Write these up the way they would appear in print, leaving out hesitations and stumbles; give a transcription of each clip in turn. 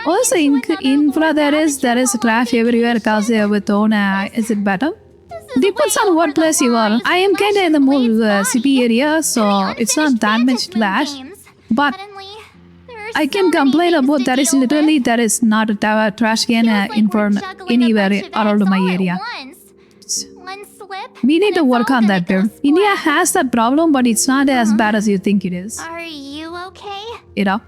Also, in infra, there is trash everywhere because with own. Is it better? Depends on what place you are. I am kind of in the more city area, so it's not that much trash. But I can complain about there is not a trash can anywhere around my area. We need to work on that too. India has that problem, but it's not as bad as you think it is. Are you okay? You know?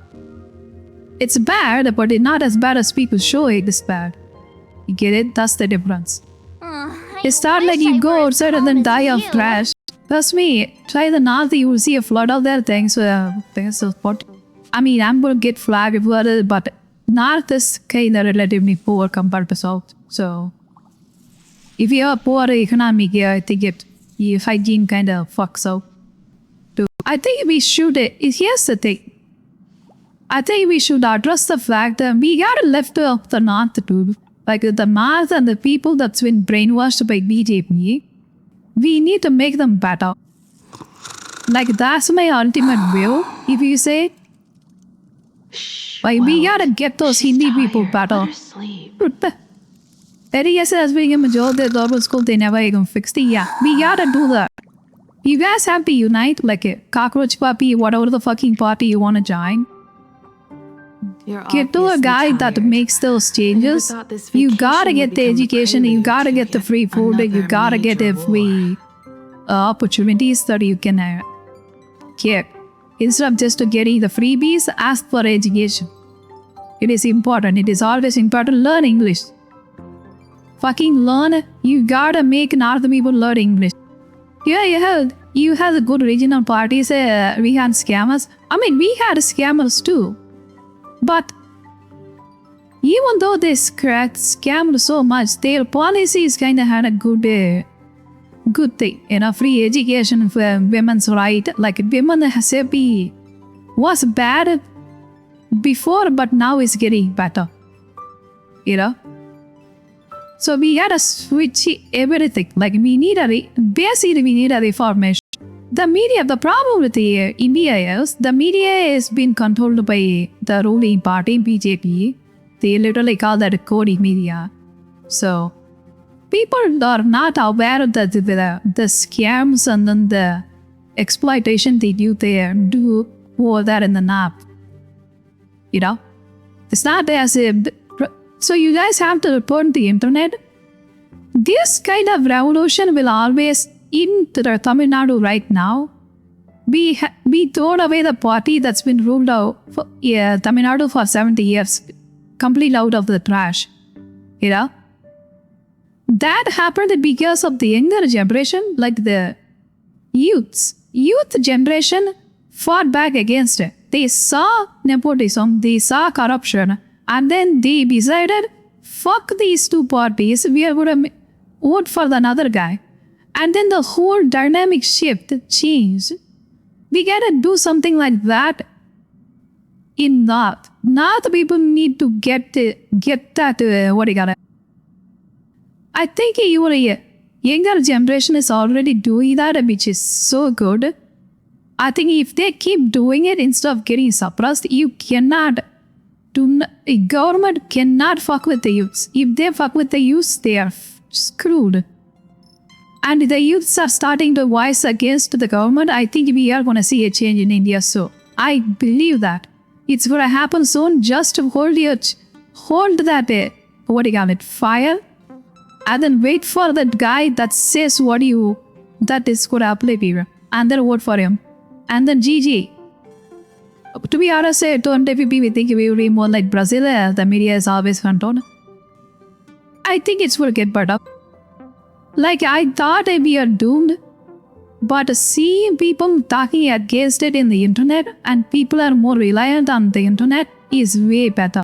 It's bad, but it's not as bad as people show it is bad. You get it? That's the difference. It's not like you go outside and then die of trash. Trust me, try the north, you will see a flood out there thanks to spot. I mean, I'm going to get flagged for it, but north is kind of relatively poor compared to south. So, if you are poor economic, I think hygiene kind of fucks out. Too. I think we should, here's the thing. I think we should address the fact that we got left of the north too. Like the north and the people that's been brainwashed by BJP, we need to make them better. Like that's my ultimate view. If you say, like we gotta get those Hindi people better. Yes, as being a majority of the urban school, they never even fixed it. Yeah, we gotta do that. You guys have to unite like a cockroach puppy, whatever the fucking party you wanna join. Get to a guy that makes those changes. You gotta get the education, you gotta get the free food, you gotta get the free opportunities that you can get. Instead of just getting the freebies, ask for education. It is important. It is always important. Learn English. Fucking learn. You gotta make North people learn English. Yeah, you have the good regional parties. We had scammers. I mean, we had scammers too. But even though they scammed so much, their policies kind of had a good thing. You know, free education for women's right. Like women was bad before, but now it's getting better. You know. So we gotta switch everything. Like we need a reformation. The media, the problem with India is the media is being controlled by the ruling party, BJP. They literally call that Godi Media. So, people are not aware of the scams and then the exploitation they do over there in the north. You know? It's not as if... So you guys have to report the internet. This kind of revolution will always... In Tamil Nadu right now, we thrown away the party that's been ruled out for Tamil Nadu for 70 years, completely out of the trash. You know? That happened because of the younger generation, like the youth generation fought back against it. They saw nepotism, they saw corruption, and then they decided, fuck these two parties, we are going to vote for another guy. And then the whole dynamic shift changed. We gotta do something like that in North. North people need to get that, I think your younger generation is already doing that, which is so good. I think if they keep doing it instead of getting suppressed, government cannot fuck with the youths. If they fuck with the youths, they are screwed. And the youths are starting to voice against the government. I think we are going to see a change in India. So I believe that it's going to happen soon. Just hold that, fire. And then wait for that guy that says that is going to apply people. And then vote for him. And then GG. To be honest, don't we think we will be more like Brazil. The media is always controlled. I think it's going to get better. Like, I thought we are doomed, but seeing people talking against it in the internet and people are more reliant on the internet is way better.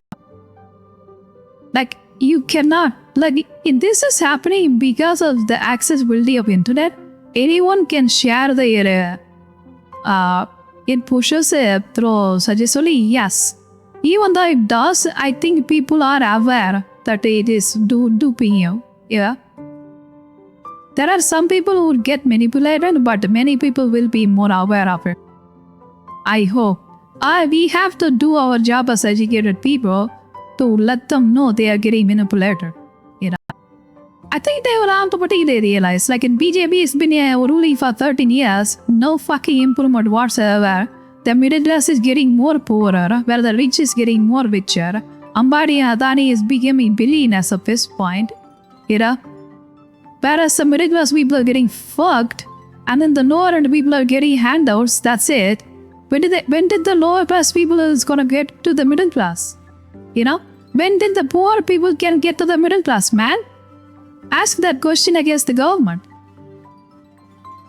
Like, you cannot, like, this is happening because of the accessibility of internet. Anyone can share their, it pushes through suggestively, yes. Even though it does, I think people are aware that it is duping you, yeah. There are some people who get manipulated, but many people will be more aware of it. I hope. We have to do our job as educated people to let them know they are getting manipulated. You know, I think they will have to particularly realize, like in BJP, it's been ruling for 13 years, no fucking improvement whatsoever. The middle class is getting more poorer, where the rich is getting more richer. Ambani and Adani is becoming billionaires at this point. You know, whereas the middle class people are getting fucked, and then the lower end people are getting handouts. That's it. When did the lower class people is gonna get to the middle class? You know, when did the poor people can get to the middle class, man? Ask that question against the government.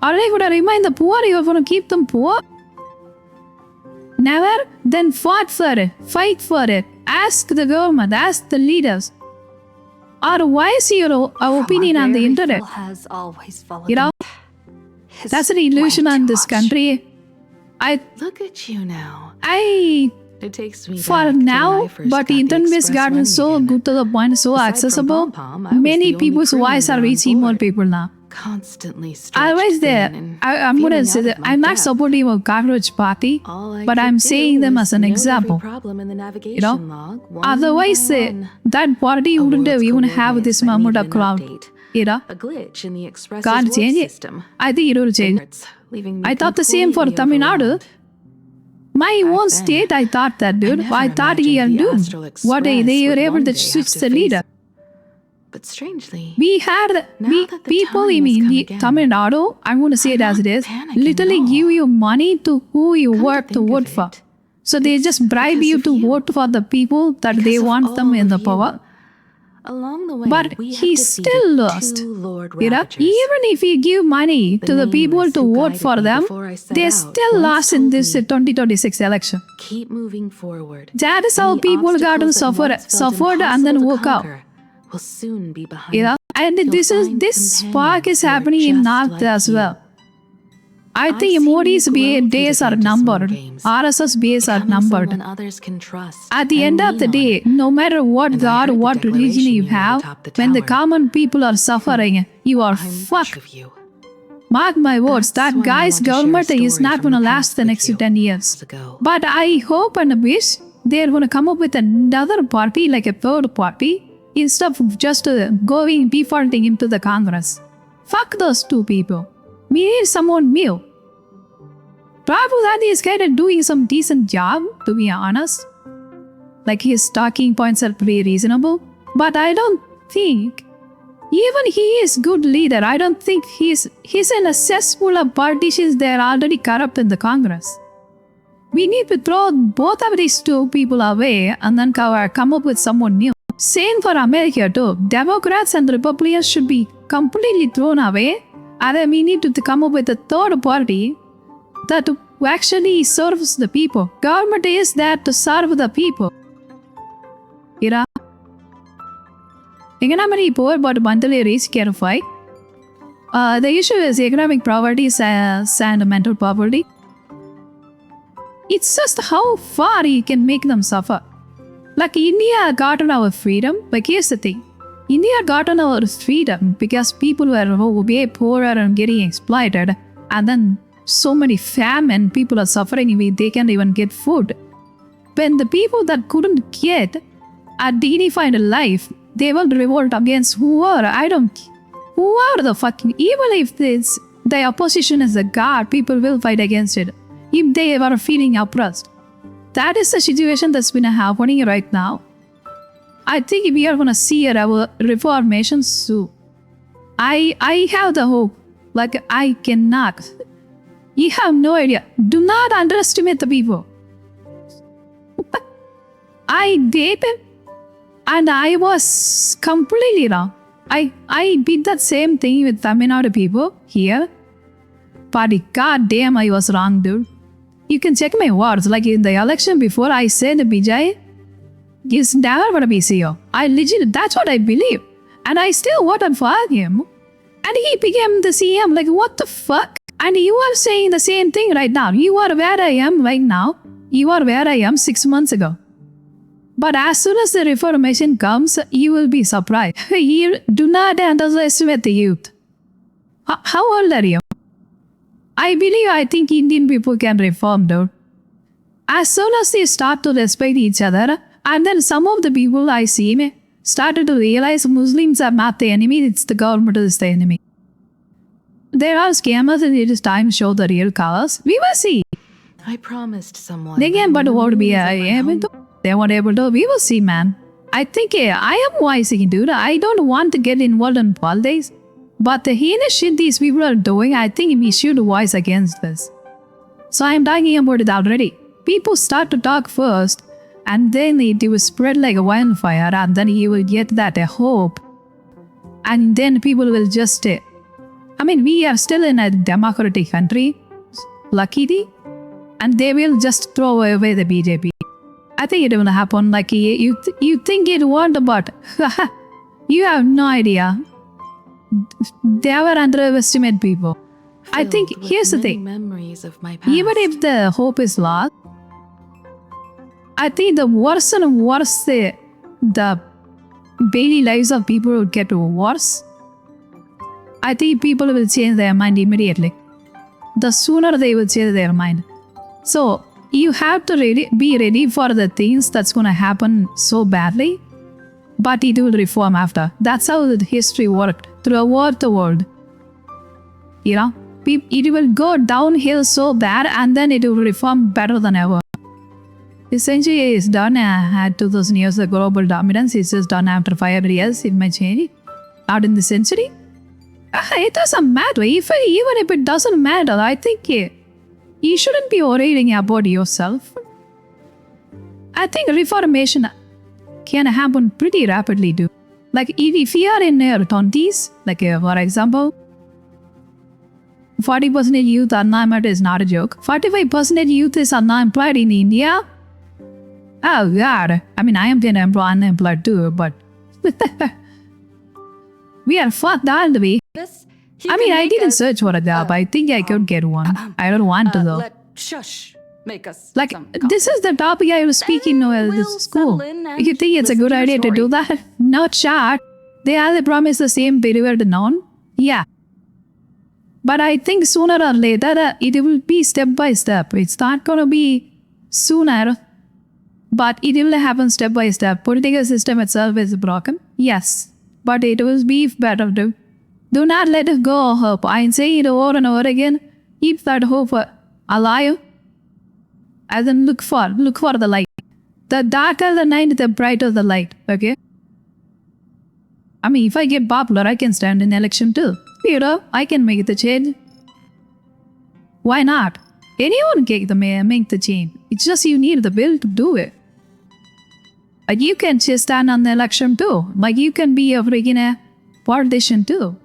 Are they gonna remind the poor? You're gonna keep them poor? Never? Then fight for it. Fight for it. Ask the government. Ask the leaders. Or why is your opinion on the internet? You know, that's an illusion on this country. Look at you now. It takes me for now, but the internet has gotten so good to the point, so accessible. Many people's voices are reaching more people now. Constantly Otherwise, I'm going to say that I'm not supporting a cockroach party, but I'm saying them as an example. You know, otherwise, that party wouldn't even have this mammoth of crowd. You know, can't change it. I think it will change. I thought the same for Tamil Nadu. My own state, I thought that, dude. I thought he had doomed. What they were able to switch the leader. But strangely, we had people in Tamil Nadu, I'm going to say it as it is, literally give you money to who you want to vote for. So they just bribe you to vote for the people that they want them in the power. Along the way, but he still lost. You know, even if you give money to the people to vote for them, they still lost in this 2026 election. Keep moving forward. That is how people got to suffered and then woke up. Will soon be behind. You know, and this spark is happening in North as well. I think Modi's days are numbered. RSS days are numbered. At the end of the day, no matter what God, what religion you have, when the common people are suffering, you are fucked. Mark my words, that guy's government is not going to last the next 10 years. But I hope and wish they're going to come up with another party, like a third party, instead of just defaulting into the Congress. Fuck those two people. We need someone new. Prabhu Gandhi is kind of doing some decent job, to be honest. Like his talking points are pretty reasonable. But I don't think, even he is good leader, I don't think he's in a cesspool of politicians that are already corrupt in the Congress. We need to throw both of these two people away and then come up with someone new. Same for America too. Democrats and Republicans should be completely thrown away. And then we need to come up with a third party that actually serves the people. Government is there to serve the people. You know? Economically poor but mentally rich can fight. The issue is economic poverty and mental poverty. It's just how far you can make them suffer. Like India gotten our freedom, but here's the thing. India gotten our freedom because people were way poorer and getting exploited, and then so many famine, people are suffering, they can't even get food. When the people that couldn't get a dignified life, they will revolt against who are the fucking, even if the opposition is a god, people will fight against it. If they are feeling oppressed. That is the situation that's been happening right now. I think we are going to see a reformation soon. I have the hope. Like, I cannot. You have no idea. Do not underestimate the people. I dated and I was completely wrong. I did that same thing with Tamil Nadu people here. But goddamn, I was wrong, dude. You can check my words. Like in the election before, I said Vijay is never going to be CEO. That's what I believe. And I still voted for him. And he became the CM. Like, what the fuck? And you are saying the same thing right now. You are where I am right now. You are where I am 6 months ago. But as soon as the reformation comes, you will be surprised. Do not underestimate the youth. How old are you? I think Indian people can reform, dude. As soon as they start to respect each other, and then some of the people I see started to realize Muslims are not the enemy, it's the government is the enemy. There are scammers and it is time to show the real colors. We will see. I promised someone. They can but what be able to. They weren't able to. We will see, man. I think I am wise, dude. I don't want to get involved in politics. But the heinous shit these people are doing, I think we should wise against this. So I'm talking about it already. People start to talk first, and then it will spread like a wildfire, and then you will get that hope. And then people will just we are still in a democratic country, luckily, and they will just throw away the BJP. I think it will happen like you think it won't, but you have no idea. They ever underestimate people. I think here's the thing. Even if the hope is lost, I think the worse and worse the daily lives of people will get worse. I think people will change their mind immediately. The sooner they will change their mind. So you have to be ready for the things that's going to happen so badly, but it will reform after. That's how the history worked throughout the world. It will go downhill so bad, and then it will reform better than ever. The century is done at 2000 years of global dominance. It's just done after 500 years. It might change. Not in the century. It doesn't matter. Even if it doesn't matter, I think you shouldn't be worrying about yourself. I think reformation can happen pretty rapidly too. Like if you are in your 20s, like for example, 40% youth unemployment is not a joke. 45% youth is unemployed in India. Oh God. I am being unemployed too, but we are fucked, aren't we? I didn't search for a job. I think I could get one. I don't want to though. This is the topic I was speaking at this school. You think it's a good idea to do that? Not sure. They either promise the same behavior to none. Yeah. But I think sooner or later, it will be step by step. It's not going to be sooner, but it will happen step by step. Political system itself is broken. Yes. But it will be better to do not let it go of hope. I say it over and over again. Keep that hope alive. And then look for the light. The darker the night, the brighter the light. Okay? If I get popular, I can stand in election too. I can make the change. Why not? Anyone can make the change. It's just you need the will to do it. But you can just stand on the election too. Like you can be a freaking politician too.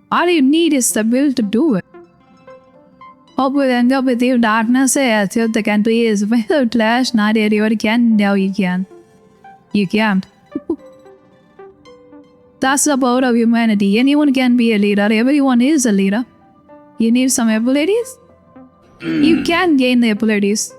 All you need is the will to do it. Hope will end up with your darkness till the country is without clash. Not everybody can. Now you can. You can't. That's the power of humanity. Anyone can be a leader. Everyone is a leader. You need some abilities? You can gain the abilities.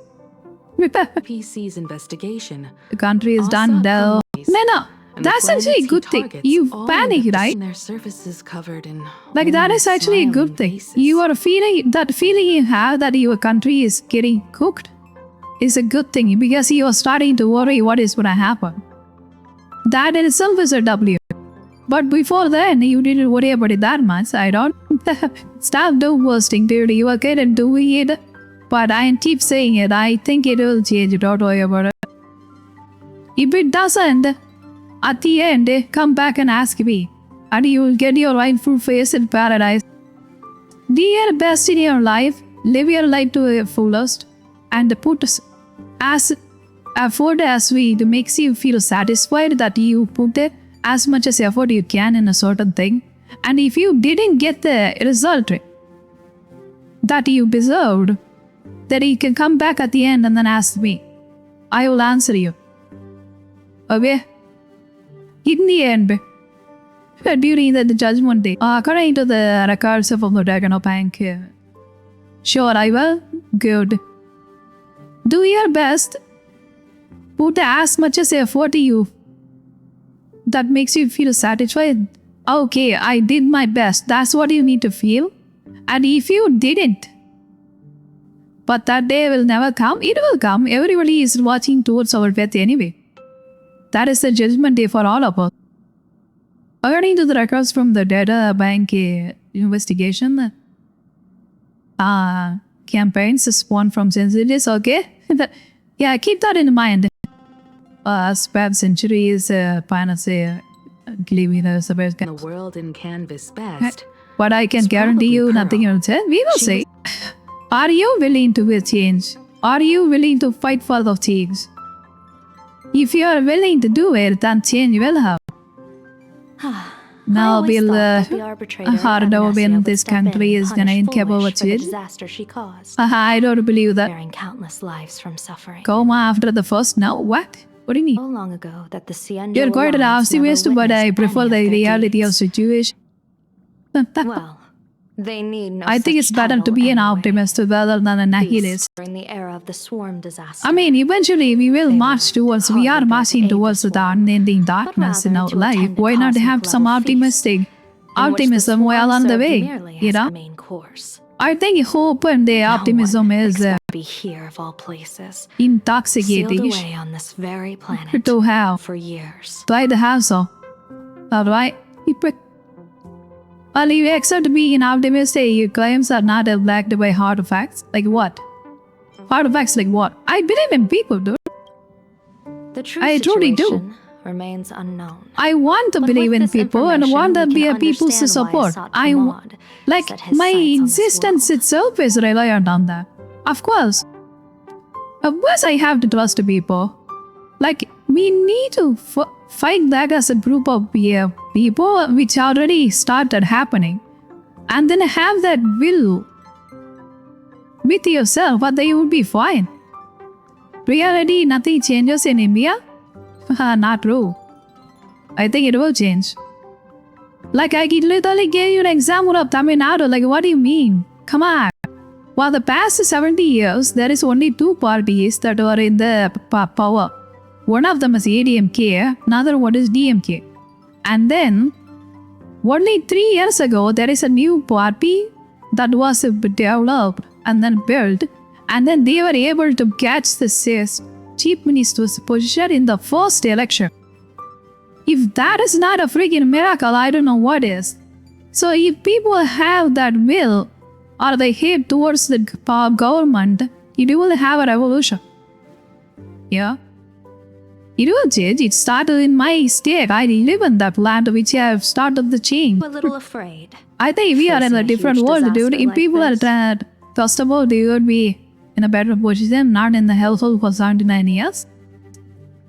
PC's investigation. The country is done though. No. That's actually a good thing. You panic, right? Their surfaces covered in that is actually a good thing. You are feeling you have that your country is getting cooked is a good thing because you are starting to worry what is going to happen. That in itself is a W. But before then, you didn't worry about it that much. I don't. Stop doom boasting, dude. You are good at doing it. But I keep saying it. I think it will change. Don't worry about it. If it doesn't, at the end, come back and ask me. And you will get your rightful place in paradise. Do your best in your life. Live your life to the fullest. And put as effort as it makes you feel satisfied that you put it. As much as effort you can in a certain thing. And if you didn't get the result that you deserved, then you can come back at the end and then ask me. I will answer you. Okay? In the end, during the judgment day, according to the records of the Dragon of Bank, sure I will. Good. Do your best. Put as much as effort you that makes you feel satisfied. Okay, I did my best. That's what you need to feel. And if you didn't, But that day will never come. It will come. Everybody is watching towards our death anyway. That is the judgment day for all of us. According to the records from the data bank investigation, campaigns spawned from censuses, okay? Yeah, keep that in mind. Spam centuries, The world in canvas best. But I can It's guarantee you probably nothing Pearl. else. We will She say, are you willing to be change? Are you willing to fight for the change? If you are willing to do it, then change will happen. Now we'll hard over in this country is gonna incapable of change. I don't believe that. Sparing countless lives from suffering. Come after the first now. What? What do you mean? So long ago that the Siendo You're quite an Alliance optimist, never but I witnessed prefer any the of their reality of deeds. situation. Well, they need no I think such it's better to title be an anyway. optimist rather than a nihilist. During the era of the swarm disaster. I mean, eventually we will march towards, we are hardly marching aid the towards the swarm, unending darkness in rather our to life. attend a Why not have cosmic some level optimistic in which the optimism while swarm on the served way? merely You as know? the main course. I think hope and the optimism is Except be here of all places, sealed intoxicating away on this very planet to have. for years. Try the have so. Alright? Well, you accept being optimistic, your claims are not backed by hard facts. Like what? Hard facts like what? I believe in people, dude. The true I truly do. situation remains unknown. I want to But believe with in this people and want information, to we be can a people to understand why support. Assad I Hamad like set his my sights on this existence world. itself is reliant on that. Of course. Of course, I have to trust people. Like, we need to fight back as a group of people which already started happening. And then have that will with yourself, but they would be fine. Reality, nothing changes in India? Not true. I think it will change. Like, I literally gave you an example of Tamil Nadu. Like, what do you mean? Come on. For the past 70 years, there is only two parties that are in the power. One of them is ADMK, another one is DMK. And then, only 3 years ago, there is a new party that was developed and then built, and then they were able to catch the chief minister's position in the first election. If that is not a freaking miracle, I don't know what is. So if people have that will, or they head towards the government, you will have a revolution. Yeah? It will change. It started in my state. I live in that land which have started the change. A little afraid. I think we are in Facing a a different huge world, dude. disaster If like people this. are first of all, they would be in a better position, not in the household for 79 years.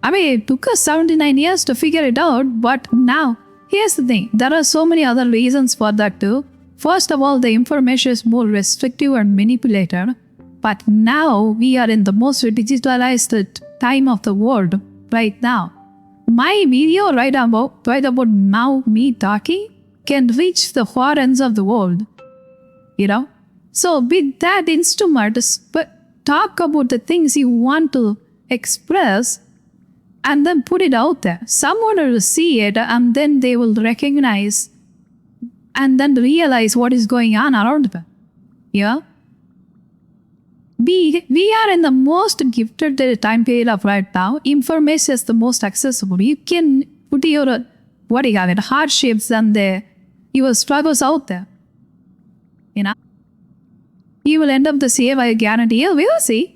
I mean, it took us 79 years to figure it out, but now, here's the thing. There are so many other reasons for that too. First of all, the information is more restrictive and manipulated. But now, we are in the most digitalized time of the world right now. My video right about now, me talking, can reach the far ends of the world. You know? So with that instrument, talk about the things you want to express and then put it out there. Someone will see it and then they will recognize and then realize what is going on around them. Yeah? We are in the most gifted time period of right now. Information is the most accessible. You can put your hardships and your struggles out there. You know? You will end up the same, I guarantee you. We will see.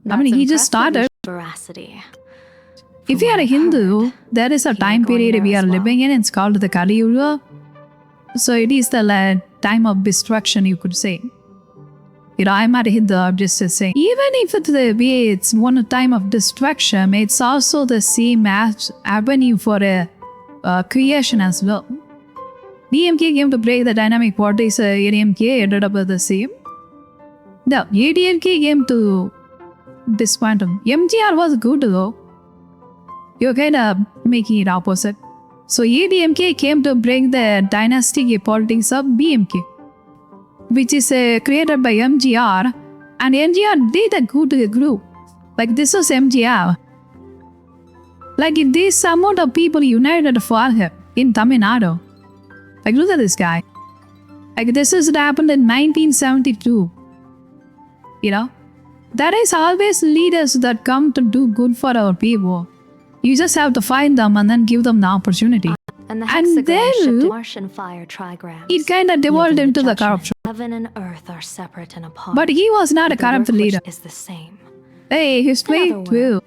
I mean, he just started. Veracity. If you are a Hindu, there is a time going period there we as are well. living in. It's called the Kali Yuga. So it is the time of destruction, you could say. You know, I'm not a Hindu, I'm just saying. Even if it's one time of destruction, it's also the same avenue for creation as well. DMK came to break the dynamic parties, ADMK ended up with the same. The ADMK came to dismantle. MGR was good though. You're kind of making it opposite. So ADMK came to bring the dynastic politics of BMK, which is created by MGR, and MGR did a good group. Like this was MGR. Like this amount of people united for him in Tamil Nadu. Like look at this guy. Like this has happened in 1972. You know, there is always leaders that come to do good for our people. You just have to find them and then give them the opportunity. And the And hexagram then shifted Martian fire trigrams. It kind of devolved yielding into the judgment. corruption. Heaven and earth are separate and apart. But he was not a The work corrupt which leader. is the same. Hey, he's In other played too. words,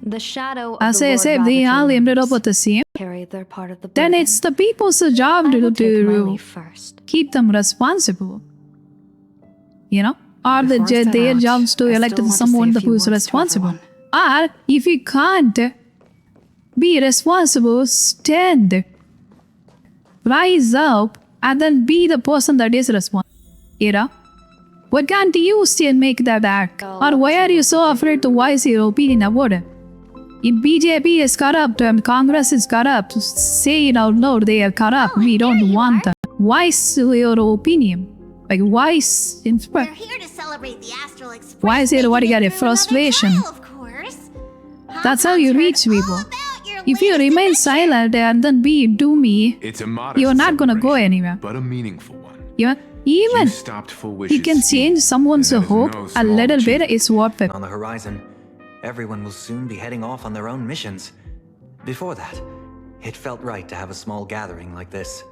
The shadow of As the I Lord said, they all Ravager ended up looms with the same. carry their part of the Then burden. it's the people's job I to, will take my to leave first. keep them responsible. You know? Or Before I set their out, jobs to I elect still want to someone say a few who is words to responsible. everyone. Or if you can't be responsible, stand. Rise up and then be the person that is responsible. You know? Why can't you still make that act? Or why are you so afraid to voice your opinion about it? If BJP is corrupt and Congress is corrupt, say it out loud, they are corrupt. We don't want them. Voice your opinion. Like voice We're inspire. here to celebrate the astral express. Why is everybody making got a it through another frustration? trial, of course. That's how you reach people. If you latest remain invention. silent and then do me, It's a modest you're not gonna go celebration, anywhere. but a meaningful one. Yeah? Even You stopped full wishes. you can change someone's and that is hope no a small little bit achievement. is worth it. On the horizon, everyone will soon be heading off on their own missions. Before that, it felt right to have a small gathering like this.